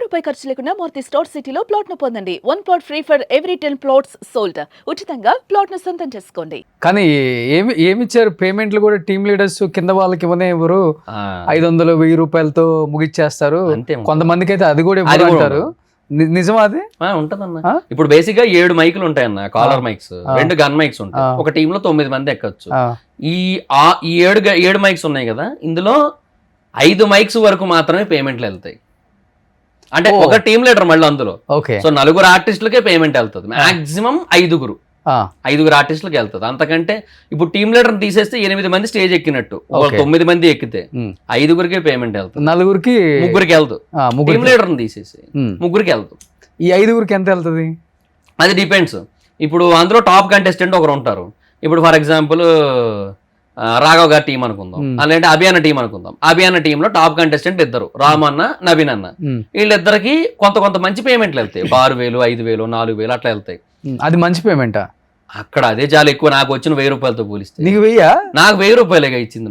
రూపాయి ఖర్చు లేకుండా మూర్తి స్టోర్ సిటీలో ప్లాట్ ను పొందండి. 1 plot free for every 10 plots sold. ఉచితంగా ప్లాట్ ను సొంతం చేసుకోండి. కానీ ఏమిచ్చారు పేమెంట్లు కూడా టీమ్ లీడర్స్ కింద వాళ్ళకి ఇవ్వనే ఎవరు 500-1000 రూపాయలతో ముగిచ్చేస్తారు. కొంతమందికి అయితే అది కూడా ఇవ్వరు అంటారు. నిజమా అది? ఉంటదన్న. ఇప్పుడు బేసిక్ గా 7 మైకులు ఉంటాయన్న, కాలర్ మైక్స్, 2 గన్ మైక్స్ ఉంటాయి. ఒక టీమ్ లో 9 మంది ఎక్కచ్చు. ఈ 7 మైక్స్ ఉన్నాయి కదా, ఇందులో 5 మైక్స్ వరకు మాత్రమే పేమెంట్లు వెళ్తాయి. అంటే ఒక టీమ్ లీడర్ మళ్ళీ అందులో. సో 4 ఆర్టిస్టులకే పేమెంట్ వెళ్తుంది. మాక్సిమం 5 ఆర్టిస్టులకి వెళ్తుంది. అంతకంటే ఇప్పుడు టీమ్ లీడర్ తీసేస్తే 8 మంది స్టేజ్ ఎక్కినట్టు, 9 మంది ఎక్కితే 5 పేమెంట్ వెళ్తుంది. 4 ముగ్గురికి వెళ్తుంది. టీమ్ లీడర్ తీసేసి 3 వెళ్తుంది. ఈ 5 ఎంత వెళ్తుంది? అది డిపెండ్స్. ఇప్పుడు అందులో టాప్ కంటెస్టెంట్ ఒకరు ఉంటారు. ఇప్పుడు ఫర్ ఎగ్జాంపుల్ రాఘవ్ గారి టీం అనుకుందాం, అలాంటి అభియాన టీం అనుకుందాం. అభియాన టీంలో టాప్ కంటెస్టెంట్ 2, రామ్ అన్న, నవీన్ అన్న. వీళ్ళిద్దరికి కొంత మంచి పేమెంట్లు వెళ్తాయి. 6000, 5000, 4000 అట్లా వెళ్తాయి. అది మంచి పేమెంటా? అక్కడ అదే చాలా ఎక్కువ. నాకు వచ్చిన 1000 రూపాయలతో పోలిస్తే నీకు 1000? నాకు 1000 రూపాయలేగా ఇచ్చింది.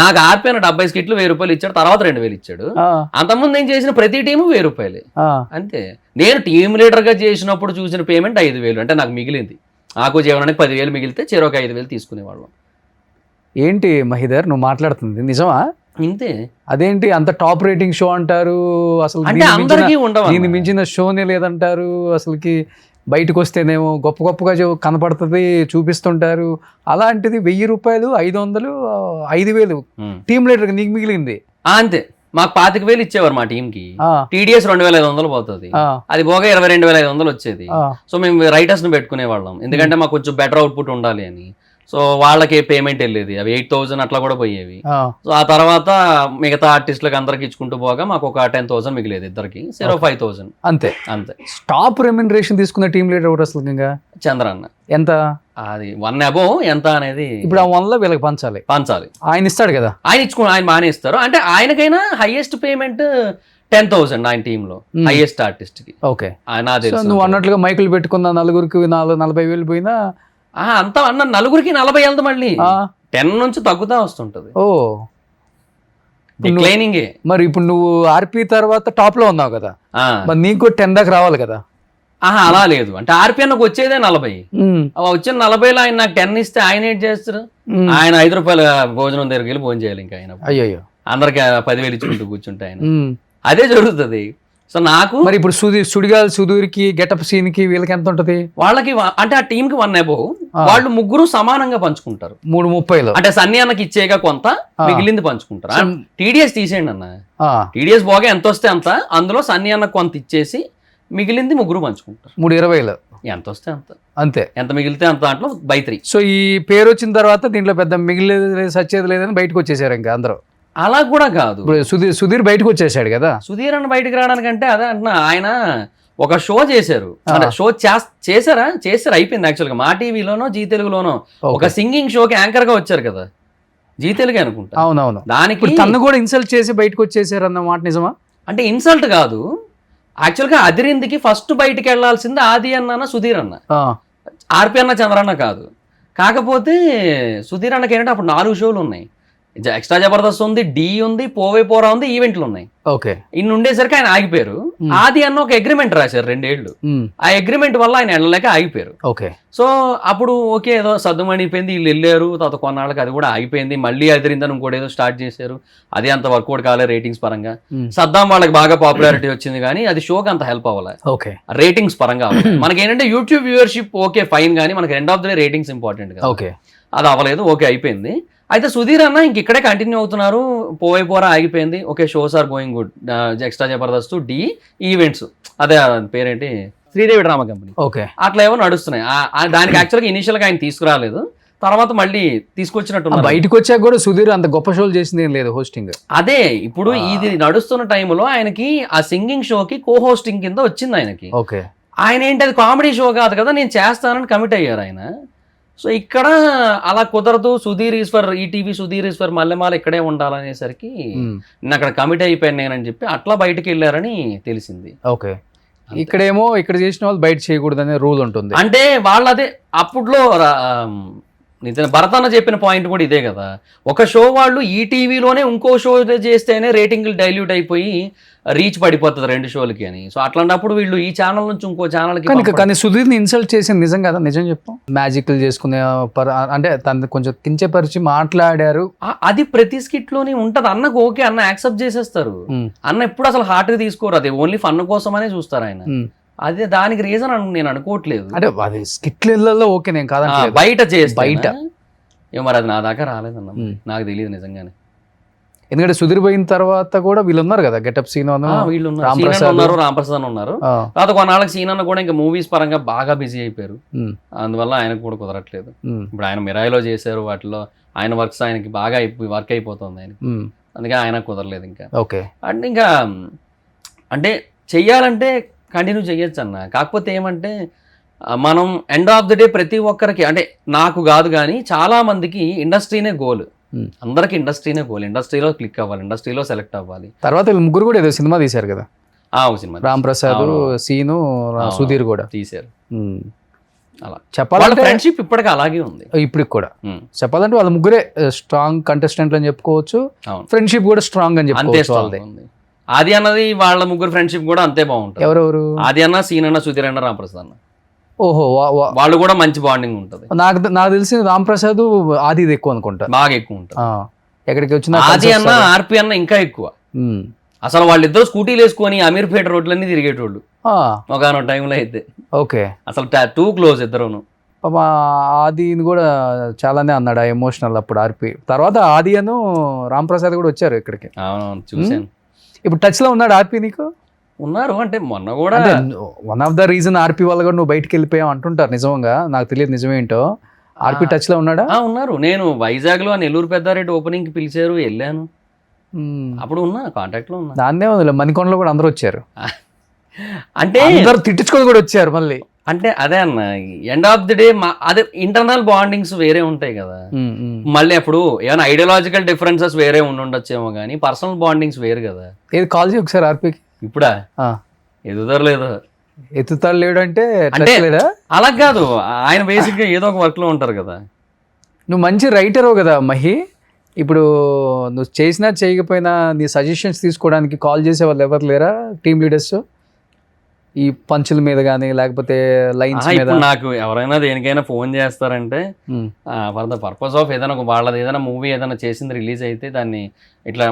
నాకు ఆర్పిన 70 స్కిట్లు 1000 రూపాయలు ఇచ్చాడు. తర్వాత 2000 ఇచ్చాడు. అంతకుముందు నేను చేసిన ప్రతి టీము 1000 రూపాయలే అంతే. నేను టీమ్ లీడర్ గా చేసినప్పుడు చూసిన పేమెంట్ 5000. అంటే నాకు మిగిలింది. నాకు జీవనానికి 10,000 మిగిలితే చెరొక 5,000 తీసుకునేవాళ్ళం. ఏంటి మహిధర్ నువ్వు మాట్లాడుతుంది నిజమా? ఇంతే. అదేంటి అంత టాప్ రేటింగ్ షో అంటారు, అసలు దీన్ని మించిన షోనే లేదంటారు. అసలుకి బయటకు వస్తేనేమో గొప్పగా కనపడుతుంది, చూపిస్తుంటారు. అలాంటిది 1000 రూపాయలు, 500, 5000 టీమ్ లీడర్ నీకు మిగిలింది అంతే. మాకు 25,000 ఇచ్చేవారు మా టీం కి. TDS 2500 పోతుంది. అది పోగా 22,500 వచ్చేది. సో మేము రైటర్స్ ని పెట్టుకునే వాళ్ళం, ఎందుకంటే మాకు కొంచెం బెటర్ అవుట్పుట్ ఉండాలి అని. సో వాళ్ళకి పేమెంట్ వెళ్ళేది, అవి 8,000 అట్లా కూడా పోయేవి. సో ఆ తర్వాత మిగతా ఆర్టిస్టులకు అందరికి ఇచ్చుకుంటూ పోగా మాకు ఒక 10,000 మిగిలేదు ఇద్దరికి. 5,000 అంతే. టాప్ రెమ్యునరేషన్ తీసుకున్న టీమ్ లీడర్ ఎవరు అసలు? ఇంకా చంద్రన్న. ఎంత? అది 1 above ఎంత అనేది. ఇప్పుడు ఆ 1 లో వీళ్ళకి పంచాలి. ఆయన ఇస్తాడు కదా, ఆయన బాగానే ఇస్తారు. అంటే ఆయనకైనా హైయెస్ట్ పేమెంట్ 10,000 ఆయన టీమ్ లో, హైయెస్ట్ ఆర్టిస్ట్ కి. ఓకే. నువ్వు అన్నట్లుగా మైకులు పెట్టుకున్న 4కి 40,000 పోయినా అంతా అన్న 4కి 40 వెళ్తా, మళ్ళీ 10 నుంచి తగ్గుతా వస్తుంటది. డిక్లైనింగే. మరి ఇప్పుడు నువ్వు ఆర్పి తర్వాత టాప్ లో ఉన్నావు కదా, మరి నీకు 10 దాకా రావాలి కదా? అలా లేదు. అంటే ఆర్పి అన్నకు వచ్చేదే 40. వచ్చిన 40లో ఆయన నాకు 10 ఇస్తే ఆయన ఏం చేస్తారు? ఆయన 5 రూపాయల భోజనం దగ్గరికి వెళ్ళి భోజనం చేయాలి. ఇంకా ఆయన అయ్యో అందరికి 10,000 ఇచ్చుకుంటూ కూర్చుంటే ఆయన అదే జరుగుతుంది. సో నాకు మరి ఇప్పుడు సుధీర్కి గెటప్ సీన్ కి వీళ్ళకి ఎంత ఉంటది? వాళ్ళకి అంటే ఆ టీమ్ కి 1 above. వాళ్ళు 3 సమానంగా పంచుకుంటారు. 3:30. అంటే సన్నీ అన్నకి ఇచ్చేగా కొంత, మిగిలింది పంచుకుంటారు. TDS తీసేయండి అన్న, TDS పోగా ఎంత వస్తే అంత, అందులో సన్నీ అన్నకు కొంత ఇచ్చేసి మిగిలింది 3 పంచుకుంటారు. 3:20 ఎంత వస్తే అంత, అంతే. ఎంత మిగిలితే అంత, దాంట్లో by 3. సో ఈ పేరు వచ్చిన తర్వాత దీంట్లో పెద్ద మిగిలేదు సచ్చేది లేదని బయటకు వచ్చేసారు ఇంకా అందరూ. అలా కూడా కాదు, సుధీర్ బయటకు వచ్చేసాడు కదా. సుధీర్ అన్న బయటకు రావడానికంటే అదే అంటున్నా, ఆయన ఒక షో చేశారు. షో చేశారు అయిపోయింది. యాక్చువల్గా మా టీవీలోనో జీ తెలుగులోనో ఒక సింగింగ్ షోకి యాంకర్ గా వచ్చారు కదా, జీ తెలుగు అనుకుంటా. అవునవును. దానికి తను కూడా ఇన్సల్ట్ చేసి బయటకు వచ్చేసారు అన్నమాట. నిజమా? అంటే ఇన్సల్ట్ కాదు, యాక్చువల్గా అదిరిందికి ఫస్ట్ బయటికి వెళ్లాల్సింది ఆది అన్న, సుధీర్ అన్న. ఆర్పి అన్న, చంద్రన్న కాదు. కాకపోతే సుధీర్ అన్నకి ఏంటంటే అప్పుడు 4 షోలు ఉన్నాయి. ఎక్స్ట్రా జబర్దస్త్ ఉంది, డి ఉంది, పోవే పోరా ఉంది, ఈవెంట్లు ఉన్నాయి. ఓకే. ఇన్ని ఉండేసరికి ఆయన ఆగిపోయారు. ఆది అన్న ఒక అగ్రిమెంట్ రాశారు 2 ఏళ్ళు. ఆ అగ్రిమెంట్ వల్ల ఆయన వెళ్ళలేక ఆగిపోయారు. ఓకే. సో అప్పుడు ఓకే, ఏదో సర్దుమణిపోయింది, వీళ్ళు వెళ్ళారు. తర్వాత కొన్నాళ్ళకి అది కూడా ఆగిపోయింది. మళ్ళీ అదిరిందని ఇంకోటి ఏదో స్టార్ట్ చేశారు. అది అంత వర్కౌట్ కాలేదు రేటింగ్స్ పరంగా. సద్దాం వాళ్ళకి బాగా పాపులారిటీ వచ్చింది, కానీ అది షోకి అంత హెల్ప్ అవ్వాలి. ఓకే. రేటింగ్స్ పరంగా మనకి ఏంటంటే యూట్యూబ్ వ్యూవర్షిప్ ఓకే ఫైన్, కానీ మనకి end of the day ratings important కదా. ఓకే. అది అవ్వలేదు. ఓకే, అయిపోయింది. అయితే సుధీర్ అన్న ఇంక ఇక్కడే కంటిన్యూ అవుతున్నారు. పోవే పోరా ఆగిపోయింది. Okay, shows are going good. Extra Jabardasth, డి, ఈవెంట్స్, అదే పేరేంటి, శ్రీదేవి డ్రామా కంపెనీ. ఓకే. అట్లా ఏమో నడుస్తున్నాయి. దానికి యాక్చువల్గా ఇనిషియల్ గా ఆయన తీసుకురాలేదు, తర్వాత మళ్ళీ తీసుకొచ్చినట్టు. బయటకు వచ్చాక కూడా సుధీర్ అంత గొప్ప షోలు చేసింది ఏం లేదు హోస్టింగ్. అదే ఇప్పుడు ఇది నడుస్తున్న టైంలో ఆయనకి ఆ సింగింగ్ షోకి కో హోస్టింగ్ కింద వచ్చింది ఆయనకి. ఓకే. ఆయన ఏంటి, అది కామెడీ షో కాదు కదా, నేను చేస్తానని కమిట్ అయ్యారు ఆయన. సో ఇక్కడ అలా కుదరదు, సుధీర్ ఈశ్వర్ ఈటీవీ, సుధీర్ ఈశ్వర్ మల్లెమాల ఇక్కడే ఉండాలనేసరికి నేను అక్కడ కమిట్ అయిపోయాను నేనని చెప్పి అట్లా బయటకు వెళ్ళారని తెలిసింది. ఓకే. ఇక్కడేమో ఇక్కడ చేసిన వాళ్ళు బయట చేయకూడదు అనే రూల్ ఉంటుంది. అంటే వాళ్ళు అదే అప్పుడులో నిజంగా భరత్ అన్న చెప్పిన పాయింట్ కూడా ఇదే కదా, ఒక షో వాళ్ళు ఈ టీవీలోనే ఇంకో షో చేస్తేనే రేటింగ్లు డైల్యూట్ అయిపోయి రీచ్ పడిపోతుంది 2 షోలకి అని. సో అట్లాంటప్పుడు వీళ్ళు ఈ ఛానల్ నుంచి ఇంకో ఛానల్కి. కానీ సుధీర్ని ఇన్సల్ట్ చేసింది నిజం కదా, నిజం చెప్పు. మ్యాజిక్లు చేసుకునే అంటే తను కొంచెం కించపరిచి మాట్లాడారు. అది ప్రతి స్కిట్ లోనే ఉంటది. అన్నకు ఓకే, అన్న యాక్సెప్ట్ చేసేస్తారు. అన్న ఎప్పుడు అసలు హార్ట్ గా తీసుకోరు, అది ఓన్లీ ఫన్ కోసమనే చూస్తారు ఆయన. అదే దానికి రీజన్ నేను అనుకోవట్లేదు. అంటే అది స్కిట్లలో ఓకే, నేను కాదంటే బయట చేస్తే బయట ఏమో మరి అది నా దాకా రాలేదన్న, నాకు తెలియదు నిజంగానే. ఎందుకంటే సుధీర్ పోయిన తర్వాత కూడా వీళ్ళు ఉన్నారు కదా, గెటప్ సీన్ వీళ్ళు ఉన్నారు, రాంప్రసాద్ ఉన్నారు. తర్వాత కొన్నాళ్ళకి సీన్ అన్న కూడా ఇంకా మూవీస్ పరంగా బాగా బిజీ అయిపోయారు, అందువల్ల ఆయనకు కూడా కుదరట్లేదు. ఇప్పుడు ఆయన మిరాయిలో చేశారు, వాటిలో ఆయన వర్క్స్ ఆయనకి బాగా వర్క్ అయిపోతుంది ఆయన, అందుకే ఆయన కుదరలేదు ఇంకా. ఓకే, అంటే ఇంకా అంటే చెయ్యాలంటే కంటిన్యూ చేయొచ్చు అన్న. కాకపోతే ఏమంటే మనం ఎండ్ ఆఫ్ ద డే ప్రతి ఒక్కరికి, అంటే నాకు కాదు కానీ చాలా మందికి ఇండస్ట్రీనే గోల్. అందరికి ఇండస్ట్రీనే గోల్, ఇండస్ట్రీలో క్లిక్ అవ్వాలి, ఇండస్ట్రీలో సెలెక్ట్ అవ్వాలి. తర్వాత వీళ్ళు ముగ్గురు కూడా ఏదో సినిమా తీశారు కదా, సినిమా రాంప్రసాద్, సీను, సుధీర్ కూడా తీశారు. అలా చెప్పాలంటే ఫ్రెండ్షిప్ ఇప్పటికీ అలాగే ఉంది. ఇప్పటికి కూడా చెప్పాలంటే వాళ్ళ ముగ్గురే స్ట్రాంగ్ కంటెస్టెంట్లు అని చెప్పుకోవచ్చు, ఫ్రెండ్షిప్ కూడా స్ట్రాంగ్ అని చెప్పుకోవచ్చు. ఆది అన్నది వాళ్ళ ముగ్గురు ఫ్రెండ్షిప్ కూడా అంతే బాగుంటుంది. ఎవరెవరు? ఆది అన్న, సీన్ అన్న, సుధీర్ అన్న, రాంప్రసాద్ అన్న. ఓహో, వాళ్ళు కూడా మంచి బాండింగ్ ఉంటుంది. నాకు తెలిసి రాంప్రసాద్ ఆది ఎక్కువ అనుకుంటా, బాగా ఎక్కువ ఉంటుంది. ఎక్కడికి వచ్చిన ఆది అన్న, ఆర్పి అన్న ఇంకా ఎక్కువ. అసలు వాళ్ళిద్దరు స్కూటీలు వేసుకొని అమీర్పేట రోడ్లన్నీ తిరిగేటోళ్ళు ఒకనొక టైంలో అయితే. ఓకే, అసలు టూ క్లోజ్ ఇద్దరును. ఆదిని కూడా చాలానే అన్నాడు ఎమోషనల్ అప్పుడు ఆర్పి. తర్వాత ఆది అను రాంప్రసాద్ కూడా వచ్చారు ఇక్కడికి. అవునవును, చూసాను. ఇప్పుడు టచ్ లో ఉన్నాడు ఆర్పి నీకు? ఉన్నారు, అంటే మొన్న కూడా వన్ ఆఫ్ ద రీజన్ ఆర్పి వల్ల కూడా నువ్వు బయటకు వెళ్ళిపోయావు అంటుంటారు. నిజంగా నాకు తెలియదు నిజమేంటో. ఆర్పి టచ్ లో ఉన్నాడా? ఉన్నారు. నేను వైజాగ్ లో నెల్లూరు పెద్దారెడ్డి ఓపెనింగ్ కి పిలిచారు, వెళ్ళాను. అప్పుడు ఉన్నా, కాంటాక్ట్ లో ఉన్నా. దాన్నే ఉంది, మణికొండలో కూడా అందరూ వచ్చారు. అంటే అందరు తిట్టించుకొని కూడా వచ్చారు మళ్ళీ. అంటే అదే అన్న, ఎండ్ ఆఫ్ ది డే అదే ఇంటర్నల్ బాండింగ్స్ వేరే ఉంటాయి కదా. మళ్ళీ అప్పుడు ఏమైనా ఐడియాలజికల్ డిఫరెన్సెస్ వేరే ఉండొచ్చేమో కానీ పర్సనల్ బాండింగ్స్ వేరు కదా. ఏది కాల్ చేయి ఒకసారి ఆర్పికి. ఇప్పుడా? ఎదుగుతారు ఎత్తుతాడు లేడు అంటే అలా కాదు, ఆయన బేసిక్ గా ఏదో ఒక వర్క్ లో ఉంటారు కదా. నువ్వు మంచి రైటరు కదా మహి. ఇప్పుడు నువ్వు చేసినా చేయకపోయినా నీ సజెషన్స్ తీసుకోవడానికి కాల్ చేసే వాళ్ళు ఎవరు లేరా టీమ్ లీడర్స్? ఈ పంచుల మీద కానీ లేకపోతే లైన్స్ మీద? నాకు ఎవరైనా దేనికైనా ఫోన్ చేస్తారంటే ఫర్ ద పర్పస్ ఆఫ్ ఏదైనా వాళ్ళది ఏదైనా మూవీ ఏదైనా చేసింది రిలీజ్ అయితే దాన్ని ఇట్లా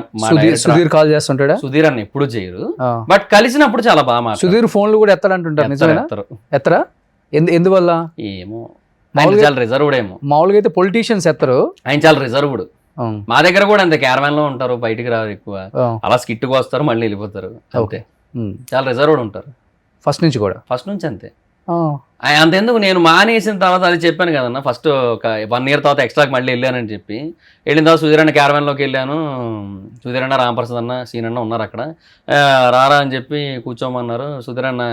సుధీర్ కాల్ చేస్తుంటాడా? సుధీర్ అన్న ఎప్పుడు చేయరు, బట్ కలిసినప్పుడు చాలా బాగా. సుధీర్ ఫోన్లు కూడా ఎత్తాడంటుంటారు, నిజమేనా? ఎత్తరా? ఎందువల్ల ఏమో, చాలా రిజర్వ్డ్ ఏమో. మామూలుగా అయితే పొలిటీషియన్స్ ఎత్తరు, ఆయన చాలా రిజర్వ్డ్. మా దగ్గర కూడా అంతే, క్యారవాన్ లో ఉంటారు, బయటికి రారు ఎక్కువ. అలా స్కిట్కి వస్తారు, మళ్ళీ వెళ్ళిపోతారు. ఓకే, చాలా రిజర్వ్డ్ ఉంటారు ఫస్ట్ నుంచి కూడా. ఫస్ట్ నుంచి అంతే. అంతెందుకు, నేను మానేసిన తర్వాత అది చెప్పాను కదన్నా, ఫస్ట్ ఒక 1 year తర్వాత ఎక్స్ట్రాకి మళ్ళీ వెళ్ళానని చెప్పి వెళ్ళిన తర్వాత సుధీర్ అన్న క్యారవాన్లోకి వెళ్ళాను. సుధీర్ అన్న, రాంప్రసాద్ అన్న, సీన్ అన్న ఉన్నారు అక్కడ. రారా అని చెప్పి కూర్చోమన్నారు. సుధీర్ అన్న,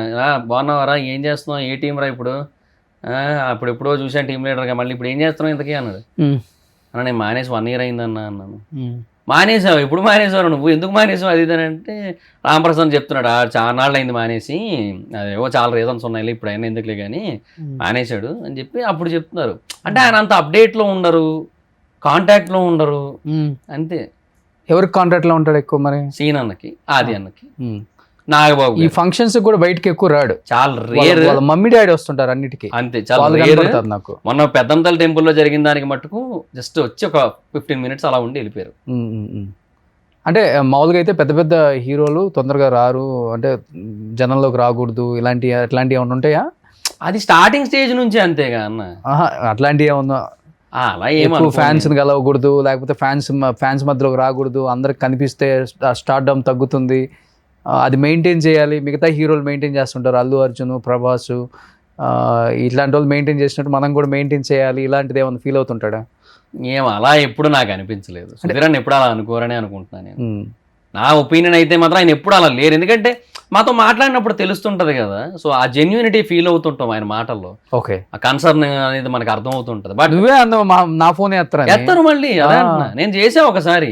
బాగున్నావారా, ఏం చేస్తున్నావు, ఏ టీం రా ఇప్పుడు? అప్పుడు ఎప్పుడో చూసాను టీం లీడర్గా, మళ్ళీ ఇప్పుడు ఏం చేస్తున్నావు ఇంతకీ అన్నాడు. అన్న నేను మానేసి 1 year అయిందన్నా అన్నాను. మానేసావు? ఎప్పుడు మానేసావు నువ్వు, ఎందుకు మానేసావు అది ఇది అంటే రాంప్రసాద్ చెప్తున్నాడు, చాలా నాళ్ళు అయింది మానేసి, అదేవో చాలా రీజన్స్ ఉన్నాయి, ఇప్పుడు అయినా ఎందుకులే కానీ మానేశాడు అని చెప్పి అప్పుడు చెప్తున్నారు. అంటే ఆయన అంత అప్డేట్లో ఉండరు, కాంటాక్ట్లో ఉండరు అంతే. ఎవరికి కాంటాక్ట్లో ఉంటాడు ఎక్కువ మరి? సీన్ అన్నకి, ఆది అన్నకి, నాగబాబు. ఈ ఫంక్షన్స్ కూడా బయటకి ఎక్కువ రాడు, చాలా రేర్. మమ్మీ డాడీ వస్తుంటారు అన్నిటికీ, అంతే, చాలా రేర్. నాకు మొన్న పెద్దంతల టెంపుల్లో జరిగిన దానికి మట్టుకు జస్ట్ వచ్చి ఒక 15 minutes అలా ఉండి వెళ్ళిపోయారు. అంటే మామూలుగా అయితే పెద్ద పెద్ద హీరోలు తొందరగా రారు, అంటే జనంలోకి రాకూడదు, ఇలాంటివి ఏమైనా ఉంటాయా? అది స్టార్టింగ్ స్టేజ్ నుంచి అంతేగా అన్న. అట్లాంటివి ఏమన్నా? అలా ఏమో, ఫ్యాన్స్ కలవకూడదు, లేకపోతే ఫ్యాన్స్ మధ్యలోకి రాకూడదు, అందరికి కనిపిస్తే స్టార్డమ్ తగ్గుతుంది, అది మెయింటైన్ చేయాలి. మిగతా హీరోలు మెయింటైన్ చేస్తుంటారు, అల్లు అర్జున్, ప్రభాస్, ఇట్లాంటి వాళ్ళు మెయింటైన్ చేసినట్టు మనం కూడా మెయింటైన్ చేయాలి, ఇలాంటిది ఏమన్నా ఫీల్ అవుతుంటాడా? ఏమో అలా ఎప్పుడు నాకు అనిపించలేదు. సుధీర్ అన్న ఎప్పుడు అలా అనుకోరని అనుకుంటున్నాను నేను. నా ఒపీనియన్ అయితే మాత్రం ఆయన ఎప్పుడు అలా లేరు, ఎందుకంటే మాతో మాట్లాడినప్పుడు తెలుస్తుంటది కదా, సో ఆ జెన్యూనిటీ ఫీల్ అవుతుంటాం ఆయన మాటల్లో, ఓకే ఆ కన్సర్న్ అనేది మనకు అర్థం అవుతుంటది. బట్ నువ్వే అన్నావు నా ఫోన్ ఎత్తారు మళ్ళీ, అదే అంటున్నా. నేను చేసా ఒకసారి,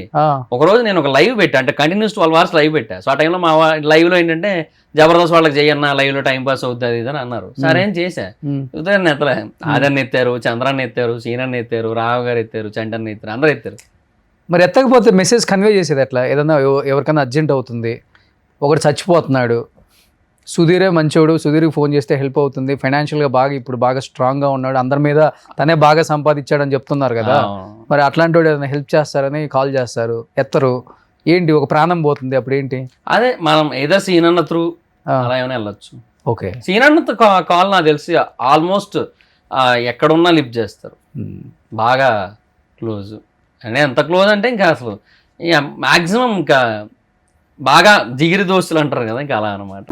ఒక రోజు నేను ఒక లైవ్ పెట్టా, అంటే కంటిన్యూస్ 12 hours లైవ్ పెట్టా. సో ఆ టైంలో మా లైవ్ లో ఏంటంటే జబర్దస్త్ వాళ్ళకి చేయన్నా లైవ్ లో టైం పాస్ అవుతుంది అది ఇదని అన్నారు. సరే అని చేశా. ఉదయం ఎత్తలే, ఆదర్ని ఎత్తారు, చంద్రాన్ని ఎత్తారు, సీనాన్ని ఎత్తారు, రావు గారు ఎత్తారు, చంటన్ని ఎత్తారు, అందరు ఎత్తారు. మరి ఎత్తకపోతే మెసేజ్ కన్వే చేసేది ఎట్లా? ఏదన్నా ఎవరికైనా అర్జెంట్ అవుతుంది, ఒకటి చచ్చిపోతున్నాడు, సుధీరే మంచోడు, సుధీర్కి ఫోన్ చేస్తే హెల్ప్ అవుతుంది, ఫైనాన్షియల్గా ఇప్పుడు బాగా స్ట్రాంగ్గా ఉన్నాడు, అందరి మీద తనే బాగా సంపాదించాడని చెప్తున్నారు కదా, మరి అట్లాంటి వాడు ఏదైనా హెల్ప్ చేస్తారని కాల్ చేస్తారు, ఎత్తరు, ఏంటి ఒక ప్రాణం పోతుంది, అప్పుడు ఏంటి? అదే మనం ఏదో సీనన్న త్రూ అలా ఏమైనా వెళ్ళొచ్చు. ఓకే, సీనన్నతో కాల్ నాకు తెలిసి ఆల్మోస్ట్ ఎక్కడున్నా లిఫ్ట్ చేస్తారు, బాగా క్లోజ్. అంటే ఎంత క్లోజ్ అంటే ఇంకా అసలు ఇక మ్యాక్సిమం ఇంకా బాగా జిగిరి దోస్తులు అంటారు కదా, ఇంకా అలా అనమాట.